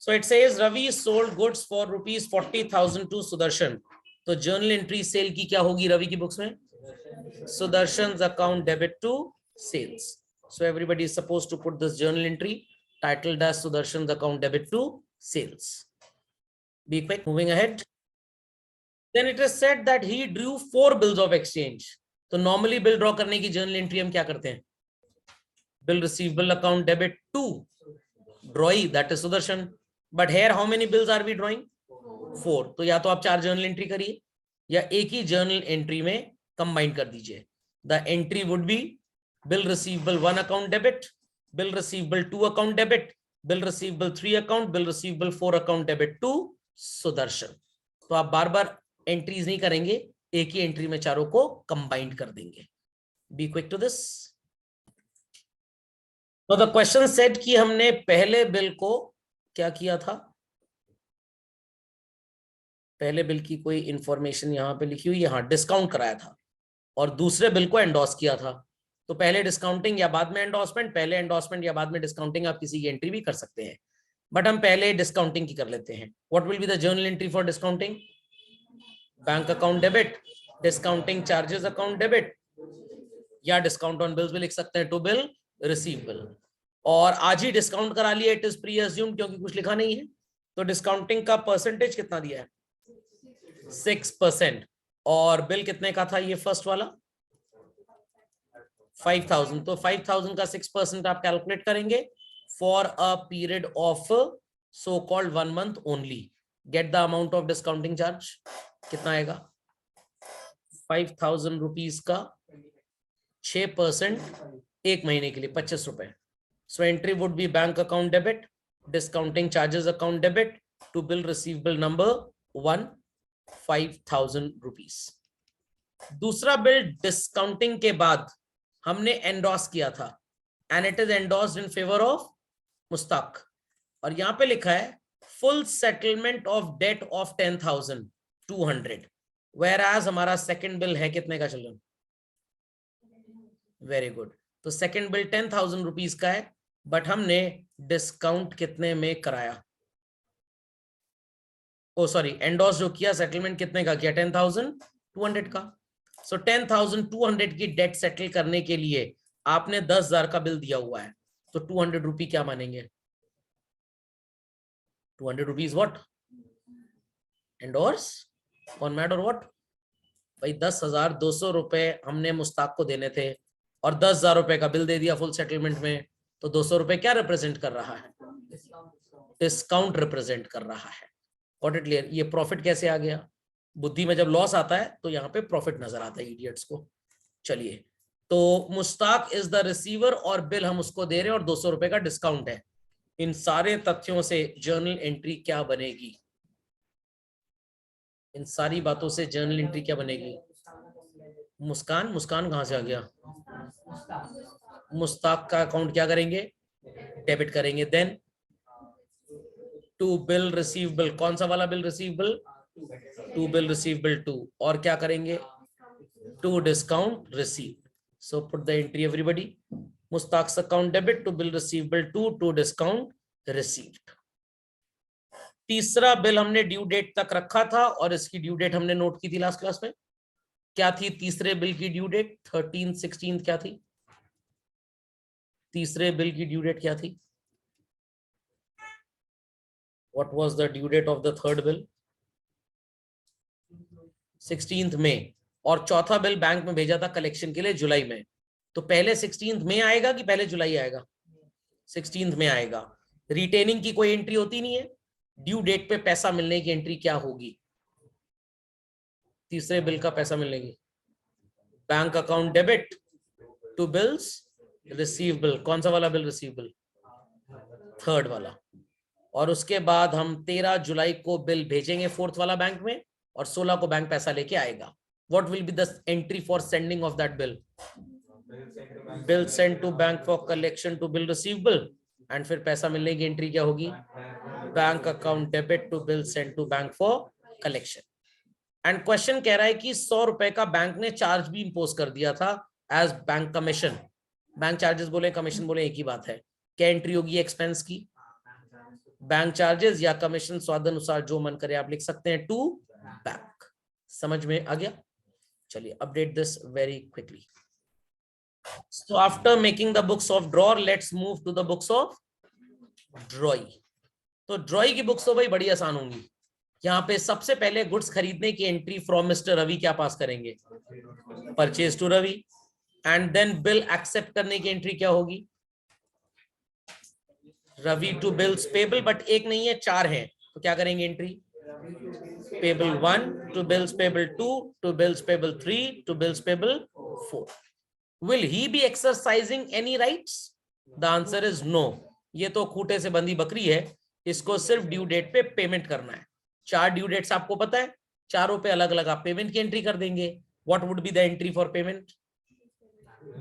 So it says Ravi sold goods for rupees 40,000 to Sudarshan. तो journal entry cell की क्या होगी रवि की बुक्स में? Sudarshan's account debit to sales. So everybody is supposed to put this journal entry titled as Sudarshan's account debit to sales. Be quick, moving ahead. Then it is said that he drew 4 bills of exchange. तो normally bill draw करने की journal entry हम क्या करते हैं? Bill receivable account debit to drawee, that is Sudarshan. But here how many bills are we drawing? 4. तो या तो आप 4 journal entry करिए या एक ही journal entry में combine कर दीजिए. The entry would be bill receivable 1 account debit, bill receivable 2 account debit, bill receivable 3 account, bill receivable 4 account debit to Sudarshan. तो आप बार बार एंट्रीज नहीं करेंगे, एक ही एंट्री में चारों को कंबाइंड कर देंगे. Be quick to this. तो द क्वेश्चन सेड कि हमने पहले बिल को क्या किया था? पहले बिल की कोई इंफॉर्मेशन यहां पे लिखी हुई, यहां डिस्काउंट कराया था और दूसरे बिल को एंडोर्स किया था. तो पहले डिस्काउंटिंग या बाद में एंडोर्समेंट, पहले एंडोर्समेंट या बाद में डिस्काउंटिंग, आप किसी की एंट्री भी कर सकते हैं, बट हम पहले डिस्काउंटिंग की कर लेते हैं. What will be the journal entry for discounting? Bank account debit, discounting charges account debit, या डिस्काउंट ऑन बिल्स भी लिख सकते हैं, टू बिल रिसीवेबल. और आज ही डिस्काउंट करा लिया, इट इज प्री अज्यूम्ड, क्योंकि कुछ लिखा नहीं है. तो डिस्काउंटिंग का परसेंटेज कितना दिया है? 6%. और बिल कितने का था ये फर्स्ट वाला? 5,000. तो 5,000 का 6% आप कैलकुलेट करेंगे for a period of so called 1 month only. Get the amount of discounting charge. कितना आएगा? 5,000 रुपीज का 6% एक महीने के लिए 25 रुपए. So entry would be bank account debit, discounting charges account debit to bill receivable number 1, 5,000 rupees. दूसरा bill discounting के बाद हमने एंडोर्स किया था and it is endorsed in favour of Mushtaq. और यहां पे लिखा है full settlement of date of 10,200. whereas हमारा सेकंड बिल है कितने का चिल्ड्रन? Very good. तो सेकंड बिल 10,000 रुपीज का है, बट हमने डिस्काउंट कितने में कराया? ओ सॉरी, एंडोर्स जो किया, सेटलमेंट कितने का किया? 10,200 का. सो 10,200 की डेट सेटल करने के लिए आपने 10,000 का बिल दिया हुआ है, तो 200 रुपी क्या मानेंगे? 200 rupees what? Endorse on mad और व्हाट? भाई 10,200 रुपए हमने मुस्ताक को देने थे और 10,000 रुपए का बिल दे दिया फुल सेटलमेंट में. तो 200 रुपए क्या रिप्रेजेंट कर रहा है? डिस्काउंट रिप्रेजेंट कर रहा है. Got it clear? ये प्रॉफिट कैसे आ गया? बुद्धि में जब लॉस आता है तो यहाँ पे प्रॉफिट नजर आता है इडियट्स को. चलिए, तो मुस्ताक इज द रिसीवर और बिल हम उसको दे रहे हैं और 200 रुपए का डिस्काउंट है. इन सारे तथ्यों से जर्नल एंट्री क्या बनेगी? इन सारी बातों से जर्नल एंट्री क्या बनेगी? मुस्कान, मुस्कान कहां से आ गया? मुस्ताक का अकाउंट क्या करेंगे? डेबिट करेंगे. देन टू बिल रिसीवेबल, कौन सा वाला bill receivable? To bill receivable 2. और क्या करेंगे? To discount receive. So put the entry everybody. मुस्ताक्स account debit to bill receivable 2 to discount received. तीसरा बिल हमने ड्यू डेट तक रखा था और इसकी ड्यू डेट हमने नोट की थी लास्ट क्लास में. क्या थी तीसरे बिल की ड्यू डेट? 13, 16 क्या थी? तीसरे बिल की ड्यू डेट क्या थी? What was the due date of the third bill? 16th मई. और चौथा बिल बैंक में भेजा था कलेक्शन के लिए जुलाई में. तो पहले 16th मई आएगा कि पहले जुलाई आएगा? 16th में आएगा. रिटेनिंग की कोई एंट्री होती नहीं है. ड्यू डेट पे पैसा मिलने की एंट्री क्या होगी? तीसरे बिल का पैसा मिलने की bank account debit to bills receivable. कौन सा वाला बिल रिसीवेबल? थर्ड वाला. और उसके बाद हम 13 जुलाई को बिल भेजेंगे फोर्थ वाला बैंक में और 16 को बैंक पैसा लेके आएगा. What will be the entry for sending of that bill? Bill send to bank for collection to bill receivable. And फिर पैसा मिलने की एंट्री क्या होगी? Bank account debit to bill send to bank for collection. And question कह रहा है कि 100 रुपए का बैंक ने चार्ज भी इंपोज कर दिया था as bank commission. Bank charges बोले, कमीशन बोले, एक ही बात है. क्या एंट्री होगी एक्सपेंस की? बैंक चार्जेस या कमीशन स्वादानुसार जो मन करे आप लिख सकते हैं टू बैंक। समझ में आ गया? चलिए update this very quickly. So after making the books of drawer, let's move to the books of ड्रॉई। तो ड्रॉई की बुक्स तो भाई बड़ी आसान होंगी। यहाँ पे सबसे पहले गुड्स खरीदने की एंट्री फ्रॉम मिस्टर रवि क्या पास करेंगे? Purchase to Ravi. And then bill accept करने की एंट्री क्या होगी? Ravi to bills payable, but एक नहीं है, चार है, तो क्या करेंगे entry? Payable 1 to bills payable 2 to bills payable 3 to bills payable 4। Will he be exercising any rights? The answer is no. ये तो खूटे से बंधी बकरी है, इसको सिर्फ ड्यू डेट पे पेमेंट करना है। चार ड्यू डेट्स आपको पता है, चारों पे अलग अलग आप पेमेंट की एंट्री कर देंगे। What would be the entry for payment?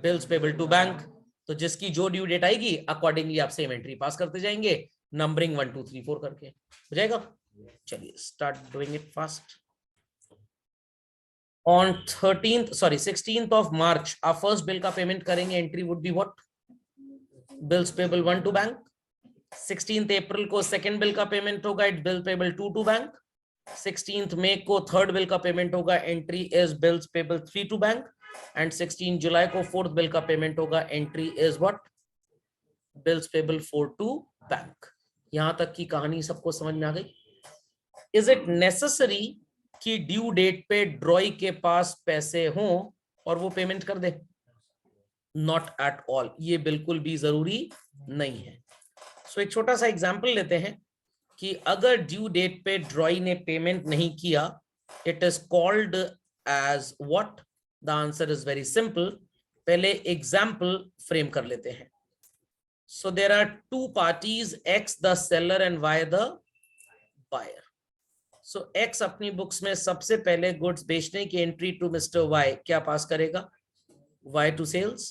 Bills payable to bank। तो जिसकी जो ड्यू डेट आएगी अकॉर्डिंगली आप सेम एंट्री पास करते जाएंगे, नंबरिंग 1 2 3 4 करके हो जाएगा। चलिए start doing it fast. On 16th of March, our first bill का पेमेंट करेंगे, entry would be what? Bills payable 1 to bank। 16th April को सेकेंड बिल का पेमेंट होगा, it bill payable 2 to bank। 16th May को third bill का payment होगा, entry is bills payable 3 to bank। And 16 जुलाई को fourth bill का payment होगा, entry is what? Bills payable 4 to bank। यहां तक की कहानी सबको समझ में आ गई? इज इट नेसेसरी कि ड्यू डेट पे ड्रॉई के पास पैसे हों और वो पेमेंट कर दे? नॉट एट ऑल, ये बिल्कुल भी जरूरी नहीं है। सो एक छोटा सा एग्जांपल लेते हैं कि अगर ड्यू डेट पे ड्रॉई ने पेमेंट नहीं किया, it is called as what? The answer is very simple. पहले एग्जांपल फ्रेम कर लेते हैं। So there are two parties, X the seller and Y the buyer. So X अपनी बुक्स में सबसे पहले गुड्स बेचने की एंट्री टू मिस्टर वाई क्या पास करेगा? Y to sales.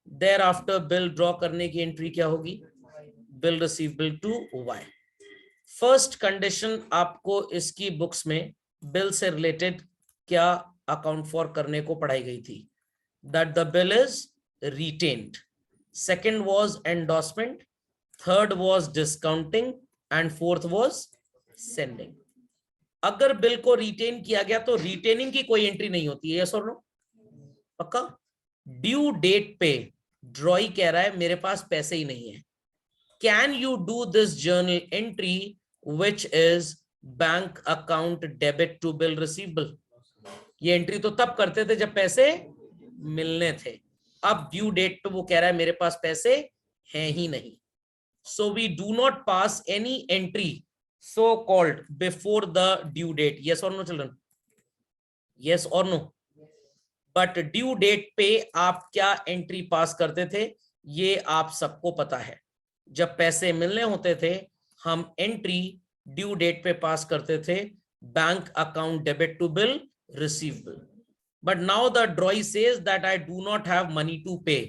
Thereafter bill draw करने की एंट्री क्या होगी? Bill receivable to Y. First condition आपको इसकी बुक्स में बिल से रिलेटेड क्या अकाउंट फॉर करने को पढ़ाई गई थी? That the bill is retained. Second was endorsement, third was discounting and fourth was sending. अगर बिल को रिटेन किया गया तो रिटेनिंग की कोई एंट्री नहीं होती है, यस और नो? पक्का? ड्यू डेट पे ड्रॉई कह रहा है मेरे पास पैसे ही नहीं है, can you do this journal entry which is bank account debit to bill receivable? ये एंट्री तो तब करते थे जब पैसे मिलने थे। अब ड्यू डेट पे वो कह रहा है मेरे पास पैसे हैं ही नहीं, so we do not pass any entry so called before the due date। yes or no children? yes or no? but due date पे आप क्या एंट्री पास करते थे ये आप सबको पता है। जब पैसे मिलने होते थे हम एंट्री ड्यू डेट पे पास करते थे, bank account debit to bill receivable. But now the drawee says that I do not have money to pay.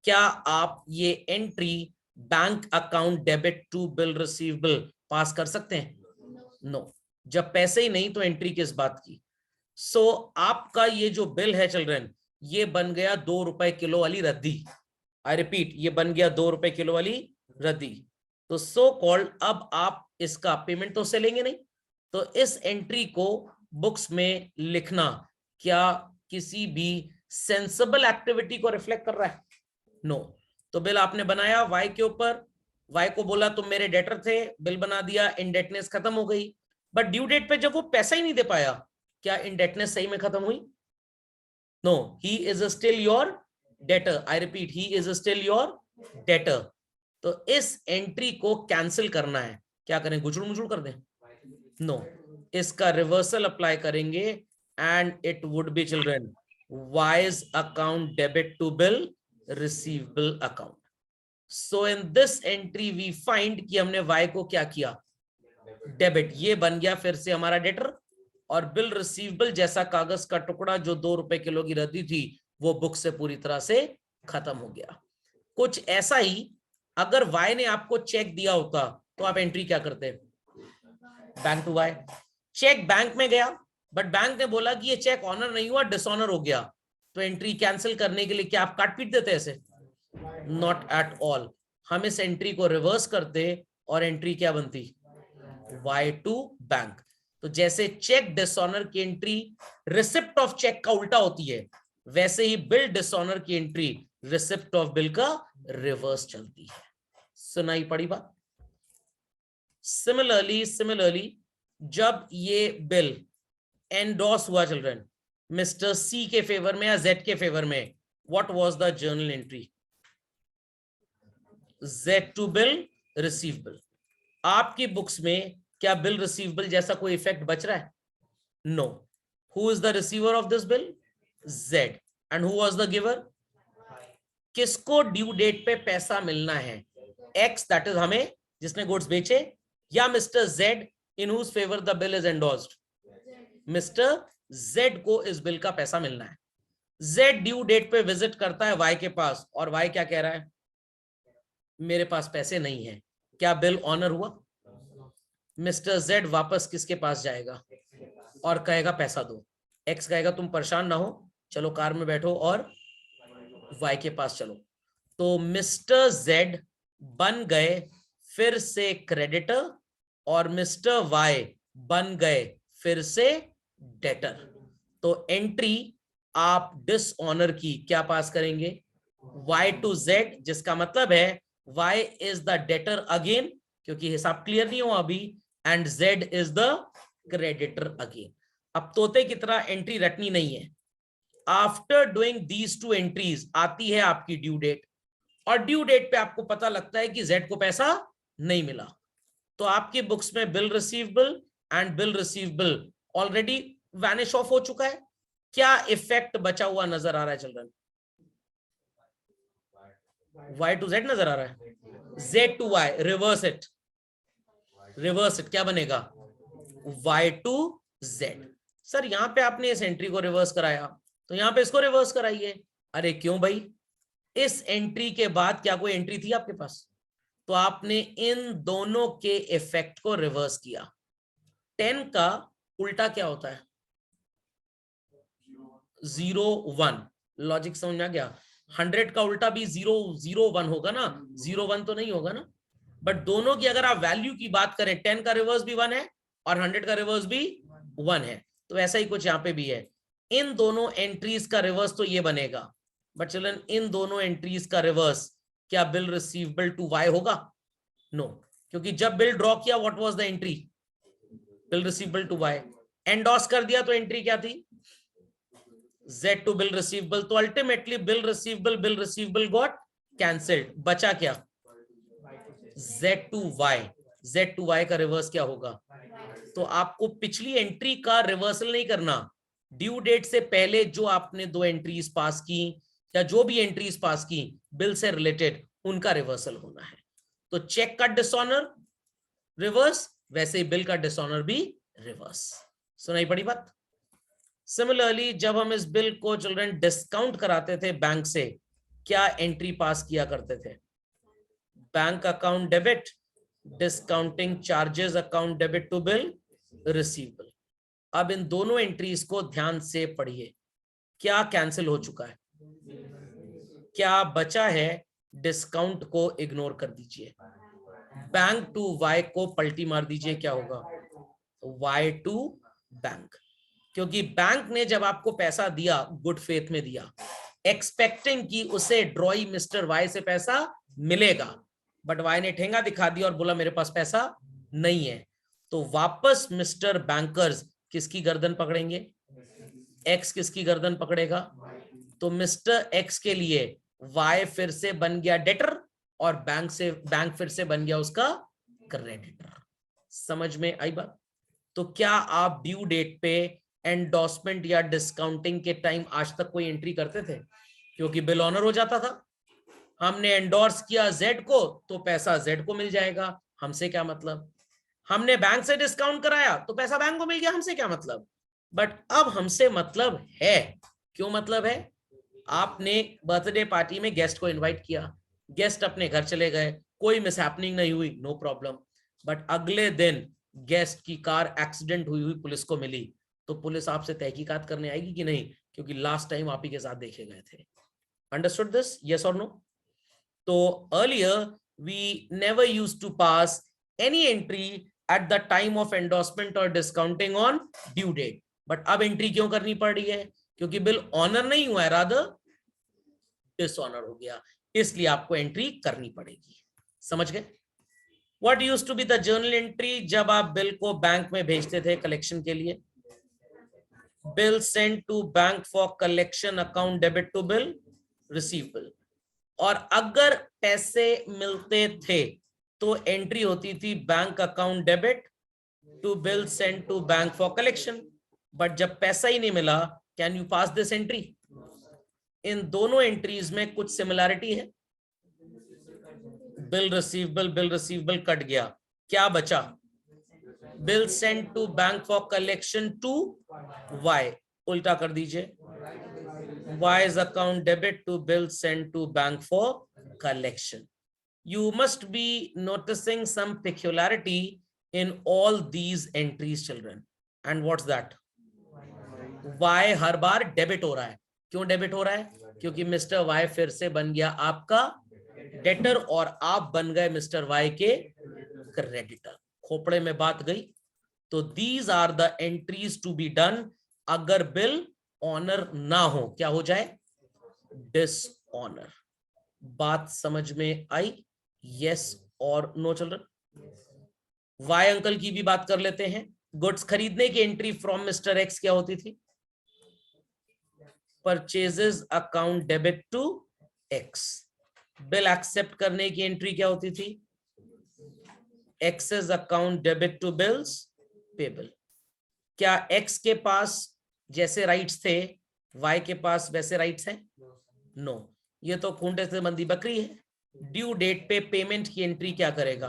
क्या आप ये entry bank account debit to bill receivable pass कर सकते हैं? No. जब पैसे ही नहीं तो एंट्री किस बात की? सो आपका ये जो बिल है चिल्ड्रन, ये बन गया 2 रुपए किलो वाली रद्दी। आई रिपीट, ये बन गया 2 रुपए किलो वाली रद्दी। तो सो कॉल्ड अब आप इसका पेमेंट तो से लेंगे नहीं, तो इस एंट्री को बुक्स में लिखना क्या किसी भी सेंसिबल एक्टिविटी को रिफ्लेक्ट कर रहा है? नो। तो बिल आपने बनाया वाई के ऊपर, वाई को बोला तुम मेरे डेटर थे, बिल बना दिया, इंडेटनेस खत्म हो गई। बट ड्यू डेट पे जब वो पैसा ही नहीं दे पाया, क्या इंडेटनेस सही में खत्म हुई? No, he is still your debtor. I repeat, he is still your debtor. तो इस एंट्री को कैंसिल करना है, क्या करें? गुजड़ मुजड़ कर दें? नो, इसका रिवर्सल अप्लाई करेंगे and it would be children wise account debit to bill receivable account. So in this entry we find कि हमने वाई को क्या किया? डेबिट। ये बन गया फिर से हमारा डेटर, और बिल रिसीवेबल जैसा कागज का टुकड़ा जो 2 रुपए किलो की रद्दी थी वो बुक से पूरी तरह से खत्म हो गया। कुछ ऐसा ही अगर वाई ने आपको चेक दिया होता तो आप एंट्री क्या करते? Bank to Y. Cheque bank में गया बट बैंक ने बोला कि ये चेक ऑनर नहीं हुआ, डिसऑनर हो गया, तो एंट्री कैंसिल करने के लिए क्या आप काट पीट देते ऐसे? Not at all. हम इस एंट्री को रिवर्स करते और एंट्री क्या बनती, वाई टू बैंक। तो जैसे चेक डिसऑनर की एंट्री रिसिप्ट ऑफ चेक का उल्टा होती है, वैसे ही बिल डिसऑनर की एंट्री रिसिप्ट ऑफ बिल का रिवर्स चलती है। सुनाई पड़ी बात। सिमिलरली जब ये बिल एंडोर्स हुआ चिल्ड्रन मिस्टर सी के फेवर में या जेड के फेवर में, what was the journal entry, Z to bill receivable. आपकी बुक्स में क्या बिल रिसीवेबल जैसा कोई इफेक्ट बच रहा है? No. Who is the receiver of this bill? Z. And who was the giver? किसको ड्यू डेट पे पैसा मिलना है? एक्स, दैट इज हमें जिसने गुड्स बेचे, या mister Z in whose favour the bill is endorsed? Mister Z को इस बिल का पैसा मिलना है। जेड ड्यू डेट पे विजिट करता है वाई के पास, और वाई क्या कह रहा है? मेरे पास पैसे नहीं है। क्या बिल ऑनर हुआ? मिस्टर जेड वापस किसके पास जाएगा और कहेगा पैसा दो। एक्स कहेगा तुम परेशान ना हो, चलो कार में बैठो और वाई के पास चलो। तो मिस्टर जेड बन गए फिर से क्रेडिटर और मिस्टर वाई बन गए फिर से डेटर। तो एंट्री आप डिसऑनर की क्या पास करेंगे? वाई टू जेड, जिसका मतलब है Y is the debtor again, क्योंकि हिसाब क्लियर नहीं हुआ अभी, and Z is the creditor again. अब तोते की तरह एंट्री रटनी नहीं है। After doing these two entries आती है आपकी ड्यू डेट, और ड्यू डेट पे आपको पता लगता है कि जेड को पैसा नहीं मिला, तो आपकी बुक्स में bill receivable and bill receivable already vanish of हो चुका है। क्या इफेक्ट बचा हुआ नजर आ रहा है चिल्ड्रन? वाई टू जेड नजर आ रहा है, Z to Y, reverse it, reverse it, क्या बनेगा? Y to Z. सर यहां पे आपने इस एंट्री को रिवर्स कराया, तो यहां पे इसको रिवर्स कराइए। अरे क्यों भाई, इस एंट्री के बाद क्या कोई एंट्री थी आपके पास? तो आपने इन दोनों के इफेक्ट को रिवर्स किया। 10 का उल्टा क्या होता है? 0 1। लॉजिक समझ में आ गया? 100 का उल्टा भी 0 0 1 होगा ना, 0 1 तो नहीं होगा ना। बट दोनों की अगर आप वैल्यू की बात करें, 10 का रिवर्स भी 1 है और 100 का रिवर्स भी 1 है, तो ऐसा ही कुछ यहाँ पे भी है। इन दोनों एंट्रीज का रिवर्स तो ये बनेगा, बट चिल्ड्रन इन दोनों एंट्रीज का रिवर्स क्या बिल रिसीवेबल टू वाई होगा? नो, क्योंकि जब बिल ड्रॉ किया what was the entry? Bill receivable to Y. Endorse कर दिया तो एंट्री क्या थी? Z to bill receivable. तो ultimately bill receivable got cancelled, बचा क्या? Z to Y. Z to Y का रिवर्स क्या होगा? तो आपको पिछली एंट्री का रिवर्सल नहीं करना, ड्यू डेट से पहले जो आपने दो एंट्रीज पास की या जो भी एंट्रीज पास की बिल से रिलेटेड, उनका रिवर्सल होना है। तो चेक का डिसऑनर रिवर्स, वैसे ही बिल का डिसऑनर भी रिवर्स। सुनाई पड़ी बात? सिमिलरली जब हम इस बिल को चिल्ड्रन डिस्काउंट कराते थे बैंक से, क्या एंट्री पास किया करते थे? Bank account debit, discounting charges account debit to bill receivable. अब इन दोनों एंट्रीज को ध्यान से पढ़िए। क्या कैंसिल हो चुका है? क्या बचा है? डिस्काउंट को इग्नोर कर दीजिए, बैंक टू वाई को पलटी मार दीजिए, क्या होगा? Y to bank. क्योंकि बैंक ने जब आपको पैसा दिया, गुड फेथ में दिया, एक्सपेक्टिंग कि उसे ड्रॉई मिस्टर वाई से पैसा मिलेगा, बट वाई ने ठेंगा दिखा दिया और बोला मेरे पास पैसा नहीं है, तो वापस मिस्टर बैंकर्स किसकी गर्दन पकड़ेंगे? एक्स किसकी गर्दन पकड़ेगा? तो मिस्टर एक्स के लिए वाई फिर से बन गया डेटर और बैंक फिर से बन गया उसका क्रेडिटर। समझ में आई बात? तो क्या आप ड्यू डेट पे एंडोर्समेंट या डिस्काउंटिंग के टाइम आज तक कोई एंट्री करते थे? क्योंकि बिल ऑनर हो जाता था, हमने एंडोर्स किया जेड को तो पैसा जेड को मिल जाएगा, हमसे क्या मतलब। हमने बैंक से डिस्काउंट कराया तो पैसा बैंक को मिल गया, हमसे क्या मतलब। बट अब हमसे मतलब है। क्यों मतलब है? आपने बर्थडे पार्टी में गेस्ट को इनवाइट किया, गेस्ट अपने घर चले गए, कोई मिसहैपनिंग नहीं हुई, नो प्रॉब्लम। बट अगले दिन गेस्ट की कार एक्सीडेंट हुई पुलिस को मिली, तो पुलिस आपसे तहकीकात करने आएगी कि नहीं? क्योंकि लास्ट टाइम आप ही के साथ देखे गए थे। Understood this? यस और नो? तो earlier we never used to pass any entry at the time of endorsement और discounting on due date. But अब एंट्री क्यों करनी पड़ रही है? क्योंकि बिल ऑनर नहीं हुआ है, रादर डिसऑनर हो गया, इसलिए आपको एंट्री करनी पड़ेगी। समझ गए? What used to be the journal entry जब आप बिल को बैंक में भेजते थे कलेक्शन के लिए? Bill sent to bank for collection, account debit to bill receivable. और अगर पैसे मिलते थे तो एंट्री होती थी bank account debit to bill sent to bank for collection. But जब पैसा ही नहीं मिला, can you pass this entry? इन दोनों एंट्रीज में कुछ सिमिलैरिटी है। बिल रिसीवेबल कट गया, क्या बचा? Bill sent to bank for collection to Y. उल्टा कर दीजिए, Y's account debit to bill sent to bank for collection. You must be noticing some peculiarity in all these entries, children. And what's that? Y her bar debit हो रहा है। क्यों debit हो रहा है? क्योंकि मिस्टर Y फिर से बन गया आपका डेटर और आप बन गए मिस्टर Y के क्रेडिटर। खोपड़े में बात गई? तो these are the entries to be done अगर बिल ऑनर ना हो, क्या हो जाए? डिसऑनर। बात समझ में आई? यस और नो चिल्ड्रन? वाई अंकल की भी बात कर लेते हैं। गुड्स खरीदने की एंट्री फ्रॉम मिस्टर एक्स क्या होती थी? Purchases account debit to X. Bill accept करने की एंट्री क्या होती थी? X's account debit to bills payable. क्या एक्स के पास जैसे राइट्स थे वाई के पास वैसे राइट्स हैं? नो। ये तो खूंटे से बंधी बकरी है। ड्यू डेट पे पेमेंट की एंट्री क्या करेगा?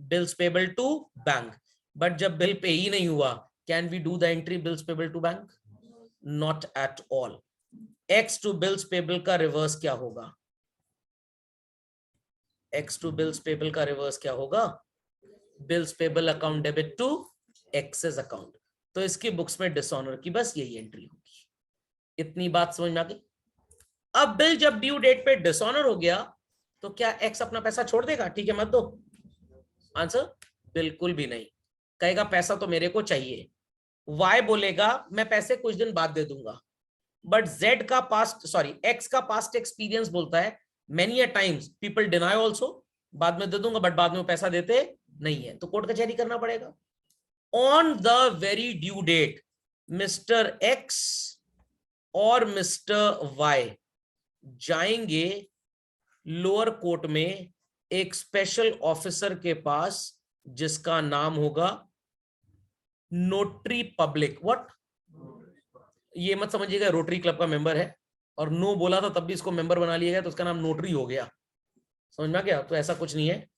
Bills payable to bank. But जब बिल पे ही नहीं हुआ, can we do the entry bills payable to bank? Not at all. X to bills payable का रिवर्स क्या होगा? एक्स टू बिल्स पेबल का रिवर्स क्या होगा? Bills payable account debit to X's account. तो इसकी बुक्स में डिसऑनर की बस यही एंट्री होगी। इतनी बात समझ में आ गई? अब बिल जब ड्यू डेट पे डिसऑनर हो गया तो क्या एक्स अपना पैसा छोड़ देगा? ठीक है मत दो? आंसर बिल्कुल भी नहीं। कहेगा पैसा तो मेरे को चाहिए। वाई बोलेगा मैं पैसे कुछ दिन बाद दे दूंगा। बट जेड का पास्ट एक्स का पास्ट एक्सपीरियंस बोलता है many a times people deny also, बाद में दे दूंगा बट बाद में पैसा देते नहीं है, तो कोर्ट कचहरी करना पड़ेगा। On the very due date mister X और मिस्टर वाई जाएंगे लोअर कोर्ट में एक स्पेशल ऑफिसर के पास जिसका नाम होगा नोटरी पब्लिक। व्हाट? ये मत समझिएगा रोटरी क्लब का मेंबर है और नो बोला था तब भी इसको मेंबर बना लिया गया तो उसका नाम नोटरी हो गया। समझ में आ गया? तो ऐसा कुछ नहीं है।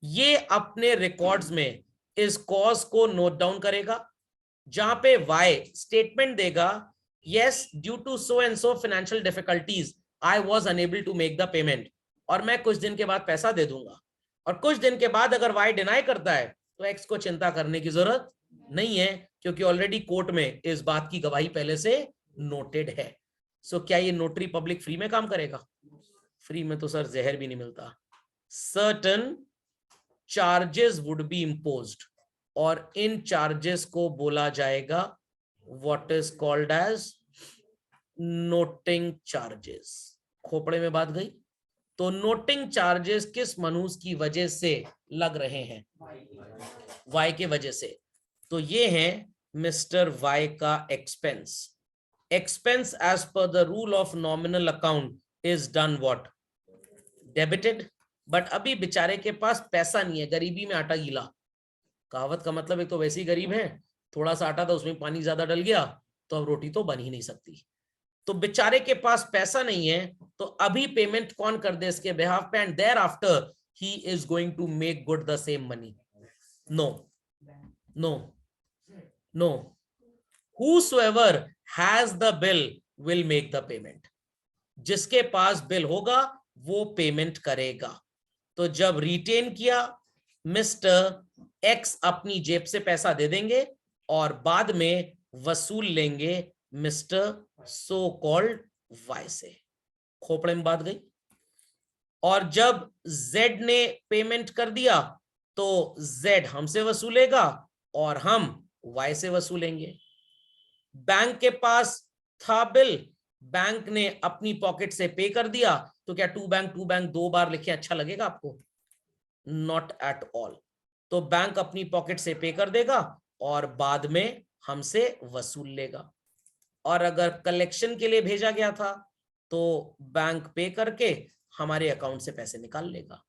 ये अपने रिकॉर्ड्स में इस कॉज को नोट डाउन करेगा, जहां पे वाई स्टेटमेंट देगा yes due to so and so financial difficulties I was unable to make the payment, और मैं कुछ दिन के बाद पैसा दे दूंगा। और कुछ दिन के बाद अगर वाई डिनाई करता है तो एक्स को चिंता करने की जरूरत नहीं है, क्योंकि ऑलरेडी कोर्ट में इस बात की गवाही पहले से नोटेड है। सो क्या ये नोटरी पब्लिक फ्री में काम करेगा? फ्री में तो सर जहर भी नहीं मिलता। Certain charges would be imposed, और इन चार्जेस को बोला जाएगा what is called as noting charges. खोपड़े में बात गई? तो नोटिंग चार्जेस किस मनुष्य की वजह से लग रहे हैं? वाई के वजह से। तो ये है मिस्टर वाई का expense. Expense as per the rule of nominal account is done what? Debited. But अभी बेचारे के पास पैसा नहीं है, गरीबी में आटा गीला। कहावत का मतलब एक तो वैसे ही गरीब है, थोड़ा सा आटा था उसमें पानी ज्यादा डल गया तो अब रोटी तो बन ही नहीं सकती। तो बेचारे के पास पैसा नहीं है, तो अभी पेमेंट कौन कर दे इसके बिहाफ पे, and thereafter he is going to make good the same money? No no no. whosoever has the bill will make the payment। जिसके पास बिल होगा वो पेमेंट करेगा। तो जब रिटेन किया मिस्टर एक्स अपनी जेब से पैसा दे देंगे और बाद में वसूल लेंगे मिस्टर सो कॉल्ड वाई से। खोपड़े में बात गई? और जब जेड ने पेमेंट कर दिया तो Z हमसे वसूलेगा और हम Y से वसूलेंगे। बैंक के पास था बिल, बैंक ने अपनी पॉकेट से पे कर दिया, तो क्या टू बैंक दो बार लिखे अच्छा लगेगा आपको? Not at all. तो बैंक अपनी पॉकेट से पे कर देगा और बाद में हमसे वसूल लेगा। और अगर कलेक्शन के लिए भेजा गया था तो बैंक पे करके हमारे अकाउंट से पैसे निकाल लेगा।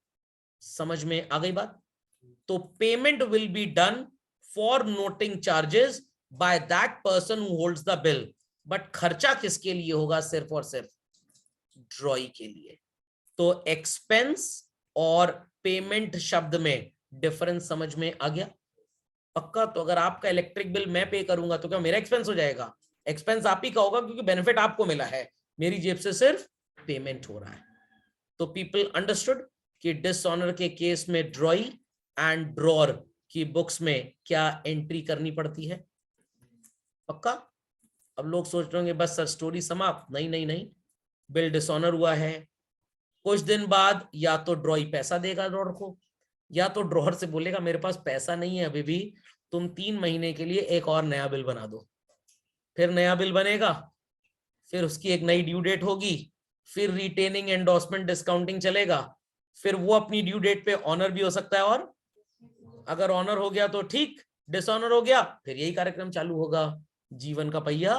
समझ में आ गई बात? तो payment will be done for noting charges by that person who holds the bill, but खर्चा किसके लिए होगा? सिर्फ और सिर्फ ड्रॉई के लिए। तो एक्सपेंस और पेमेंट शब्द में डिफरेंस समझ में आ गया? पक्का? तो अगर आपका इलेक्ट्रिक बिल मैं पे करूंगा तो क्या मेरा एक्सपेंस हो जाएगा? एक्सपेंस आप ही का होगा क्योंकि बेनिफिट आपको मिला है, मेरी जेब से सिर्फ पेमेंट हो रहा है। तो पीपल अंडरस्टूड कि डिसऑनर के केस में ड्रॉई एंड ड्रॉर की बुक्स में क्या एंट्री करनी पड़ती है? पक्का? अब लोग सोच रहे होंगे बस सर स्टोरी समाप्त। नहीं नहीं नहीं, बिल डिसऑनर हुआ है, कुछ दिन बाद या तो ड्रॉई पैसा देगा ड्रॉर को, या तो ड्रॉर से बोलेगा मेरे पास पैसा नहीं है अभी भी, तुम 3 महीने के लिए एक और नया बिल बना दो। फिर नया बिल बनेगा, फिर उसकी एक नई ड्यू डेट होगी, फिर रिटेनिंग एंडोर्समेंट डिस्काउंटिंग चलेगा, फिर वो अपनी ड्यू डेट पे ऑनर भी हो सकता है, और अगर ऑनर हो गया तो ठीक, डिसऑनर हो गया फिर यही कार्यक्रम चालू होगा, जीवन का पहिया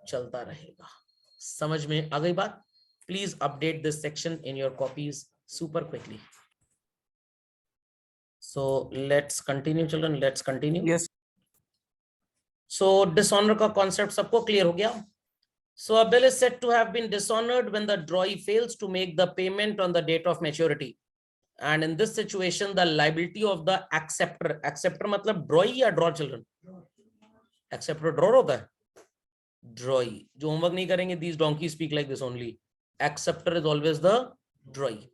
चलता रहेगा। समझ में आ गई बात? Please update this section in your copies super quickly. So let's continue children, let's continue. Yes so dishonour का कॉन्सेप्ट सबको क्लियर हो गया? So a bill is said to have been dishonored when the drawee fails to make the payment on the date of maturity. And in this situation, the liability of the acceptor, acceptor मतलब drawee या drawer children? Acceptor drawer होता है? Drawee. जो homework नहीं करेंगे, these donkeys speak like this only. Acceptor is always the drawee.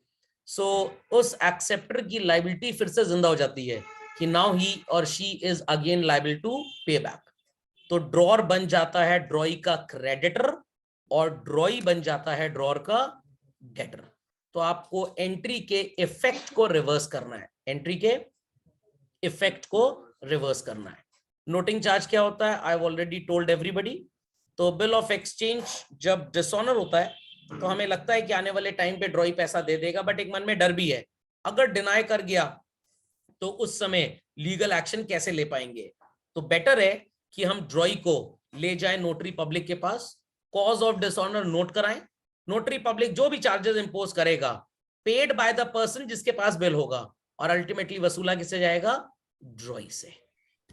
So उस acceptor की liability फिर से जिंदा हो जाती है कि now he or she is again liable to pay back. तो ड्रॉर बन जाता है ड्रॉई का क्रेडिटर और ड्रॉई बन जाता है ड्रॉर का डेटर। तो आपको एंट्री के इफेक्ट को रिवर्स करना है, एंट्री के इफेक्ट को रिवर्स करना है। नोटिंग चार्ज क्या होता है? I have already told everybody. तो बिल ऑफ एक्सचेंज जब डिसऑनर होता है तो हमें लगता है कि आने वाले टाइम पे ड्रॉई पैसा दे देगा, बट एक मन में डर भी है, अगर डिनाई कर गया तो उस समय लीगल एक्शन कैसे ले पाएंगे? तो बेटर है कि हम ड्रॉई को ले जाएं नोटरी पब्लिक के पास, कॉज ऑफ डिसऑनर नोट कराएं, नोटरी पब्लिक जो भी चार्जेस इंपोज करेगा पेड बाय द पर्सन जिसके पास बिल होगा, और अल्टीमेटली वसूला किससे जाएगा? ड्रॉई से।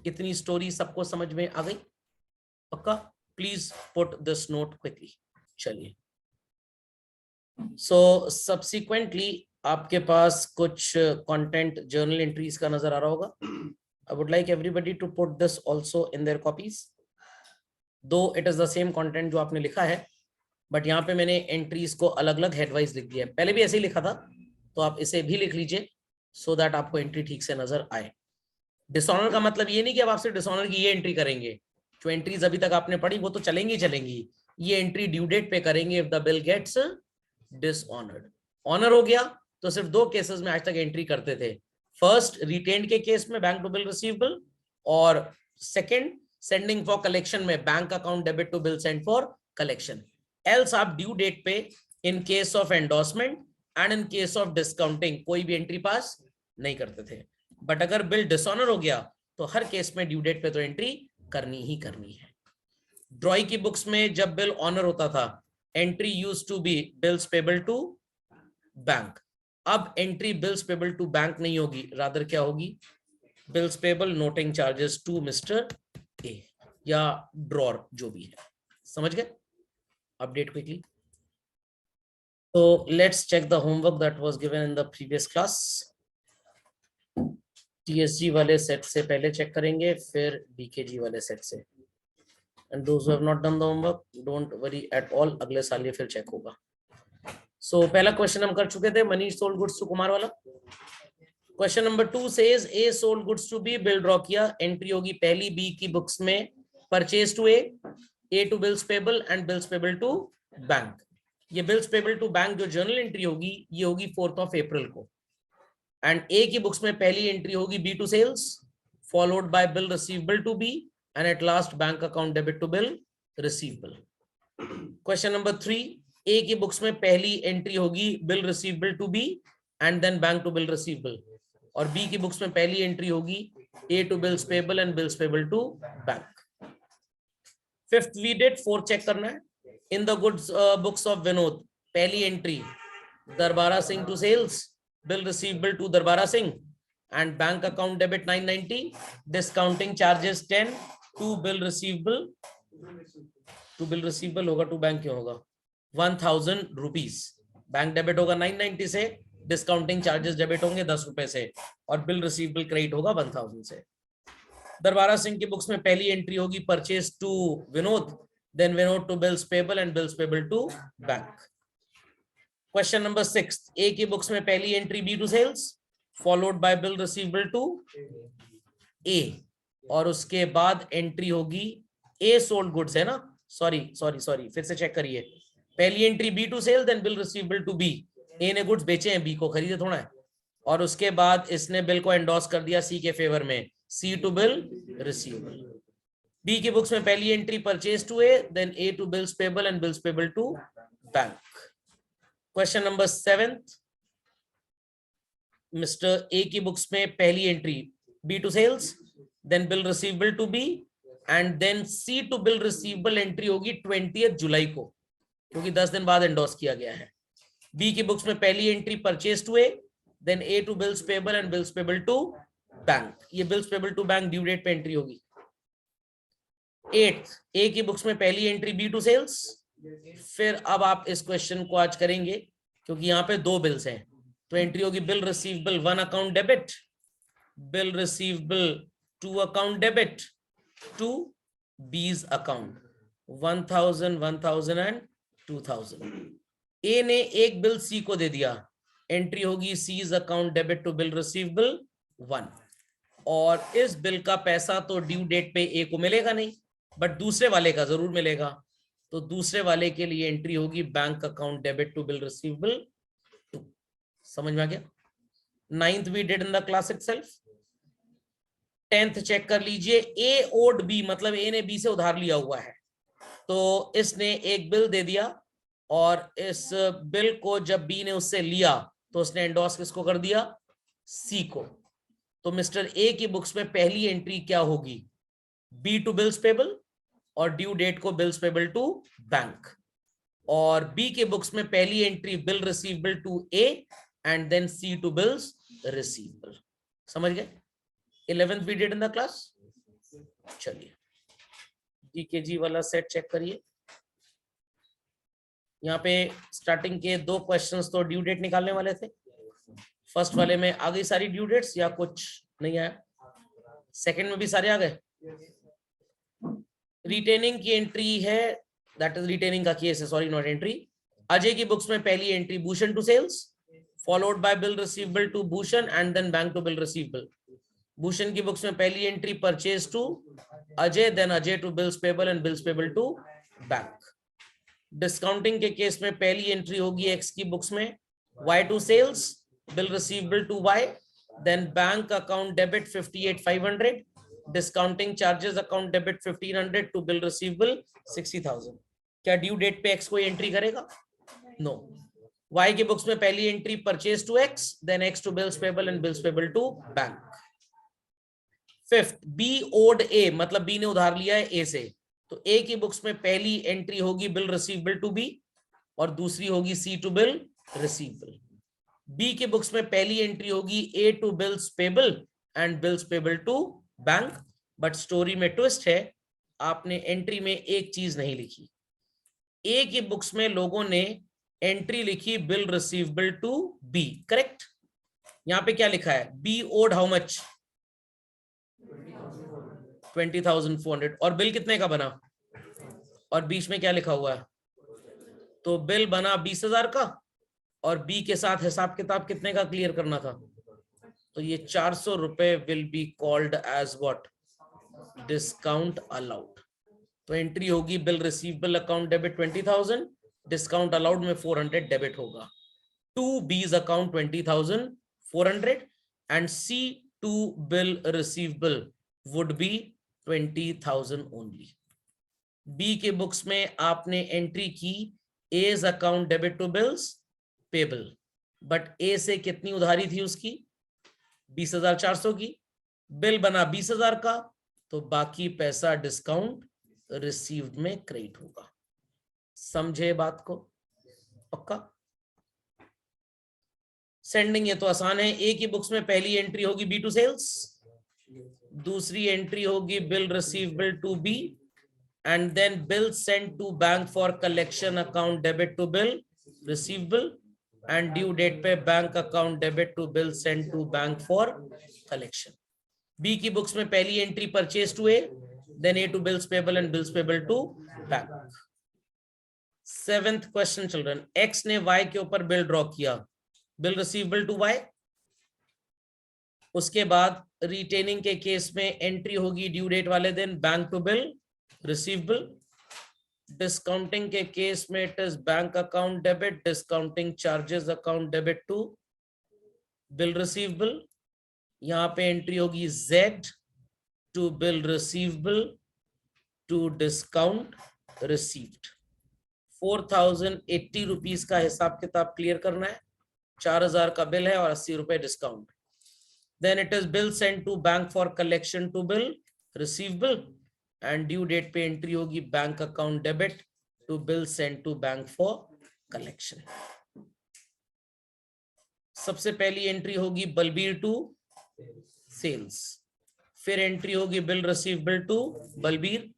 इतनी स्टोरी सबको समझ में आ गई? पक्का? Please put this note quickly. चलिए, सो सब्सिक्वेंटली आपके पास कुछ कंटेंट जर्नल एंट्रीज का नजर आ रहा होगा। I would like everybody to put this also in their copies. Though it is the same content जो आपने लिखा है, but यहाँ पे मैंने एंट्रीज को अलग अलग हेडवाइज लिख दिया है। पहले भी ऐसे ही लिखा था, तो आप इसे भी लिख लीजिए so that आपको एंट्री ठीक से नजर आए। डिसऑनर का मतलब ये नहीं कि अब आपसे डिसऑनर की ये एंट्री करेंगे, जो एंट्रीज अभी तक आपने पढ़ी वो तो चलेंगी चलेंगी, ये एंट्री ड्यू डेट पे करेंगे if the bill gets dishonoured. Honour हो गया तो सिर्फ 2 केसेस में आज तक एंट्री करते थे, फर्स्ट रिटेन्ड के केस में बैंक टू बिल रिसीवेबल, और सेकंड सेंडिंग फॉर कलेक्शन में bank account debit to bill send for collection. Else आप ड्यू डेट पे in case of endorsement and in case of discounting कोई भी entry पास नहीं करते थे, बट अगर बिल डिसऑनर हो गया तो हर केस में ड्यू डेट पे तो एंट्री करनी ही करनी है। ड्रॉई की बुक्स में जब बिल ऑनर होता था entry used to be bills payable to bank. अब entry bills payable to bank नहीं होगी, रादर क्या होगी? Bills payable noting charges to mister A या ड्रॉर जो भी है। समझ गए? Update quickly. तो let's check the homework that was given in the previous class. TSG वाले सेट से पहले चेक करेंगे, फिर बीकेजी वाले सेट से। And those who have not done the homework don't worry at all, अगले साल ये फिर चेक होगा। सो पहला क्वेश्चन हम कर चुके थे, Manish sold goods to Kumar वाला। Question number 2 says A sold goods to B, bill draw किया, एंट्री होगी पहली बी की बुक्स में purchase to A to bills payable and bills payable to bank. ये बिल्स पेबल टू बैंक जो journal entry होगी ये होगी 4 अप्रैल को, एंड ए की बुक्स में पहली एंट्री होगी B to sales, followed by bill receivable to B, and at last bank account debit to bill receivable. Question number 3, A की बुक्स में पहली एंट्री होगी bill receivable to B and then bank to bill receivable, और B की books में पहली entry होगी A to bills payable and bills payable to bank. Fifth we did, fourth check करना है। In the goods books of Vinod, पहली entry Darbara Singh to sales, bill receivable to Darbara Singh and bank account debit 990, discounting charges 10 to bill receivable, to bill receivable होगा, to bank क्यों होगा, 1000 rupees. Bank debit होगा 990 से, discounting charges debit होंगे 10 रुपए से, और बिल रिसीवेबल क्रेडिट होगा 1000 से। दरबारा सिंह की बुक्स में पहली एंट्री होगी purchase to Vinod, then Vinod to bills payable and bills payable to bank. Question number 6, A की बुक्स में पहली entry B to sales, followed by bill receivable to A, और उसके बाद एंट्री होगी ए सोल्ड गुड्स है ना, सॉरी फिर से चेक करिए। पहली entry B to sale, then bill receivable to B, A ने गुड्स बेचे हैं, बी को खरीदे थोड़ा है, और उसके बाद इसने बिल को एंडोर्स कर दिया सी के फेवर में, C to bill receivable. B की बुक्स में पहली entry purchase to A, then A to bills payable and bills payable to bank. Question number 7, mister A की बुक्स में पहली entry B to sales, then bill receivable to B, and then C to bill receivable entry होगी 20 जुलाई को, क्योंकि 10 दिन बाद endorse किया गया है। बी की बुक्स में पहली entry purchase to A, then A to bills payable and bills payable to bank, ये bills payable to bank due date पे एंट्री होगी। 8, ए की बुक्स में पहली एंट्री बी टू सेल्स, फिर अब आप इस क्वेश्चन को आज करेंगे क्योंकि यहाँ पे 2 बिल्स हैं, तो एंट्री होगी bill receivable 1 account debit, bill receivable 2 account debit to B's account 1000, 1000 and 2000। A ने एक बिल सी को दे दिया, एंट्री होगी C's account debit to bill receivable 1, और इस बिल का पैसा तो ड्यू डेट पे ए को मिलेगा नहीं, बट दूसरे वाले का जरूर मिलेगा, तो दूसरे वाले के लिए एंट्री होगी bank account debit to bill receivable 2। समझ में आ गया? 9th we did in the class itself. 10th check कर लीजिए, ए ओड बी, मतलब ए ने बी से उधार लिया हुआ है, तो इसने एक बिल दे दिया, और इस बिल को जब बी ने उससे लिया तो उसने एंडोर्स किसको कर दिया, सी को। तो मिस्टर ए की बुक्स में पहली एंट्री क्या होगी, बी टू बिल्स पेबल, और ड्यू डेट को बिल्स पेबल टू बैंक, और बी के बुक्स में पहली entry bill receivable to A and then C to bills receivable. समझ गए? 11th we did in the class. चलिए जीकेजी वाला सेट चेक करिए। यहाँ पे स्टार्टिंग के 2 क्वेश्चंस तो ड्यू डेट निकालने वाले थे, फर्स्ट वाले में आ गई सारी ड्यू डेट्स या कुछ नहीं आया, सेकंड में भी सारे आ गए। रिटेनिंग की एंट्री है, दैट इज रिटेनिंग का केस है, सॉरी नॉट एंट्री। अजय की बुक्स में पहली entry Bhushan to sales, followed by bill receivable to Bhushan and then bank to bill receivable. Bhushan की बुक्स में पहली entry purchase to Ajay, then Ajay to bills payable and bills payable to bank. Discounting के case में पहली entry होगी X की books में Y to sales, bill receivable to Y, then bank account debit 58,500, discounting charges account debit 1500 to bill receivable 60,000। क्या due date पे X कोई entry करेगा? नो। वाई की बुक्स में पहली entry purchase to X, then X to bills payable and bills payable to bank. 5th, B owed A, मतलब B ने उधार लिया है ए से, तो ए की बुक्स में पहली एंट्री होगी बिल रिसीवेबल टू बी, और दूसरी होगी C to bill receivable. B के बुक्स में पहली एंट्री होगी A to bills payable and bills payable to bank, but story में ट्विस्ट है, आपने एंट्री में एक चीज नहीं लिखी। ए की बुक्स में लोगों ने एंट्री लिखी bill receivable to B, correct? यहां पे क्या लिखा है, बी ओड हाउ मच, 20,400, और बिल कितने का बना, और बीच में क्या लिखा हुआ है, तो बिल बना 20,000 का, और बी के साथ हिसाब किताब कितने का क्लियर करना था, तो ये 400 रुपए will be called as what, discount allowed. तो एंट्री होगी bill receivable account debit 20,000, discount allowed में 400 डेबिट होगा, to B's account 20,400, and C2 bill receivable would be 20,000 only. B के बुक्स में आपने एंट्री की A's account debit to bills payable, but A से कितनी उधारी थी उसकी 20,400 की, बिल बना 20,000 का, तो बाकी पैसा डिस्काउंट रिसीव्ड में क्रेडिट होगा। समझे बात को? पक्का? सेंडिंग ये तो आसान है। ए की बुक्स में पहली एंट्री होगी बी टू सेल्स, दूसरी एंट्री होगी bill receivable to B, and then bill send to bank for collection account debit to bill receivable, and due date पे bank account debit to bill send to bank for collection. B की books में पहली entry purchase to A, then A to bills payable and bills payable to bank. 7th question children, X ने Y के ऊपर bill draw किया, bill receivable to Y. उसके बाद retaining के केस में एंट्री होगी ड्यू डेट वाले दिन bank to bill receivable. Discounting के केस में it is bank account debit, discounting charges account debit to bill receivable. यहां पे एंट्री होगी Z to bill receivable to discount received. 4,080 rupees का हिसाब किताब क्लियर करना है। 4,000 का बिल है और 80 रुपए discount. Then it is bill send to bank for collection to bill receivable, and due date पे एंट्री होगी bank account debit to bill send to bank for collection. सबसे पहली एंट्री होगी बलबीर टू सेल्स, फिर entry होगी bill receivable to Balbir,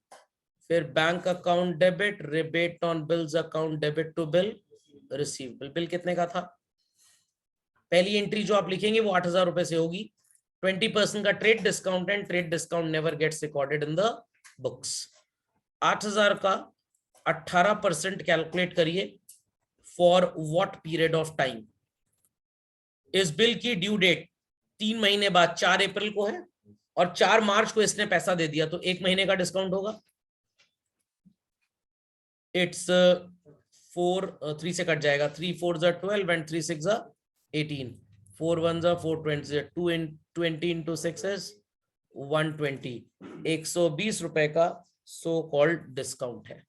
फिर bank account debit, rebate on bills account debit to bill receivable. Bill कितने का था? पहली एंट्री जो आप लिखेंगे वो 8,000 रुपए से होगी। 20% का trade discount, and trade discount never gets recorded in the books. 8,000 का 18% कैलकुलेट करिए for what period of time. इस बिल की ड्यू डेट 3 महीने बाद 4 अप्रैल को है, और 4 मार्च को इसने पैसा दे दिया, तो 1 महीने का डिस्काउंट होगा। इट्स 3 से कट जाएगा, 3 4 12 एंड 3 6 18, 4 1 4 20, 20 into 6 is 120, 120 रुपए का सो कॉल्ड डिस्काउंट है।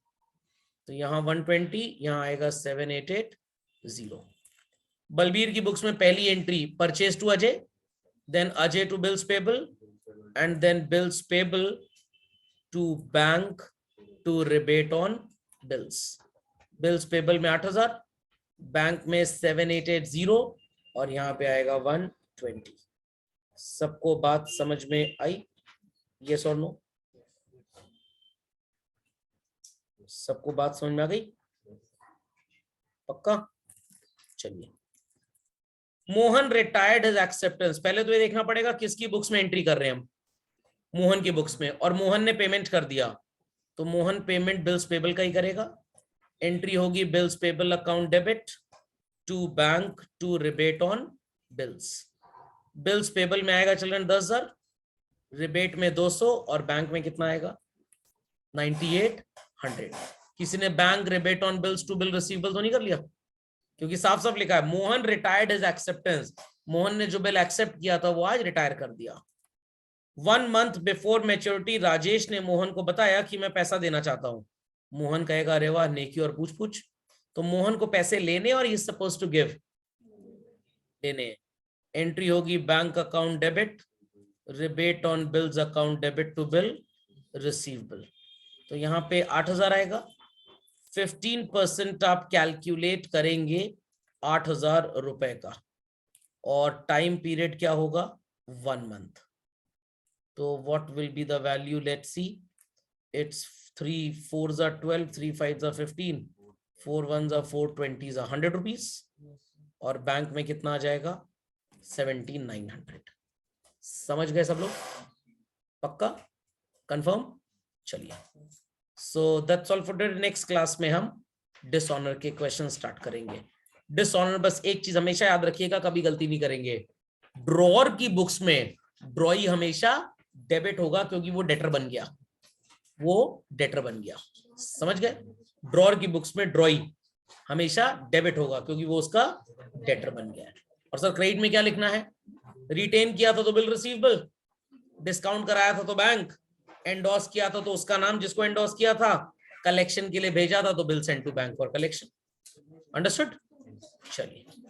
तो यहाँ 120, यहाँ आएगा 7880। बलबीर की बुक्स में पहली entry purchase to Ajay, then Ajay to bills payable, and then bills payable to bank to rebate on bills. Bills payable में 8,000, बैंक में 7880, और यहाँ पे आएगा 120। सबको बात समझ में आई? यस और नो? सबको बात समझ में आ गई? पक्का? चलिए, मोहन रिटायर्ड हिज एक्सेप्टेंस। पहले तो ये देखना पड़ेगा किसकी बुक्स में एंट्री कर रहे हैं हम। मोहन की बुक्स में, और मोहन ने पेमेंट कर दिया, तो मोहन पेमेंट बिल्स पेबल का ही करेगा। एंट्री होगी bills payable account debit to bank to rebate on bills. Bills payable में आएगा चिल्ड्रन 10,000, रिबेट में 200, और बैंक में कितना आएगा 9800। किसी ने bank rebate on bills to bill receivable तो नहीं कर लिया? क्योंकि साफ साफ लिखा है Mohan retired his acceptance. Mohan ने जो बिल एक्सेप्ट किया था वो आज रिटायर कर दिया। 1 month बिफोर मैच्योरिटी राजेश ने मोहन को बताया कि मैं पैसा देना चाहता हूं। मोहन कहेगा अरे वाह, नेकी और पूछ पूछ। तो मोहन को पैसे लेने और ही सपोज टू गिव, लेने। एंट्री होगी bank account debit, rebate on bills account debit to bill receivable. तो यहाँ पे 8,000 आएगा। 15% आप कैलकुलेट करेंगे 8,000 रुपए का, और टाइम पीरियड क्या होगा 1 month। तो what will be the value? Let's see. It's 3 4 12, 3 5 15, 4 1 4 20 100 rupees, और बैंक में कितना आ जाएगा 17,900। समझ गए सब लोग? पक्का? कंफर्म? चलिए, so that's all for today. Next class में हम डिसऑनर के क्वेश्चन स्टार्ट करेंगे। डिसऑनर, बस एक चीज हमेशा याद रखिएगा, कभी गलती नहीं करेंगे। ड्रॉअर की बुक्स में ड्रॉई हमेशा डेबिट होगा, क्योंकि वो डेटर बन गया, वो डेटर बन गया। समझ गए? ड्रॉअर की बुक्स में ड्रॉई हमेशा डेबिट होगा, क्योंकि वो उसका डेटर बन गया है। और सर क्रेडिट में क्या लिखना है? रिटेन किया था तो बिल रिसीवेबल, डिस्काउंट कराया था तो बैंक, एंडोस किया था तो उसका नाम जिसको एंडोस किया था, कलेक्शन के लिए भेजा था तो bill send to bank for collection. Understood? चलिए।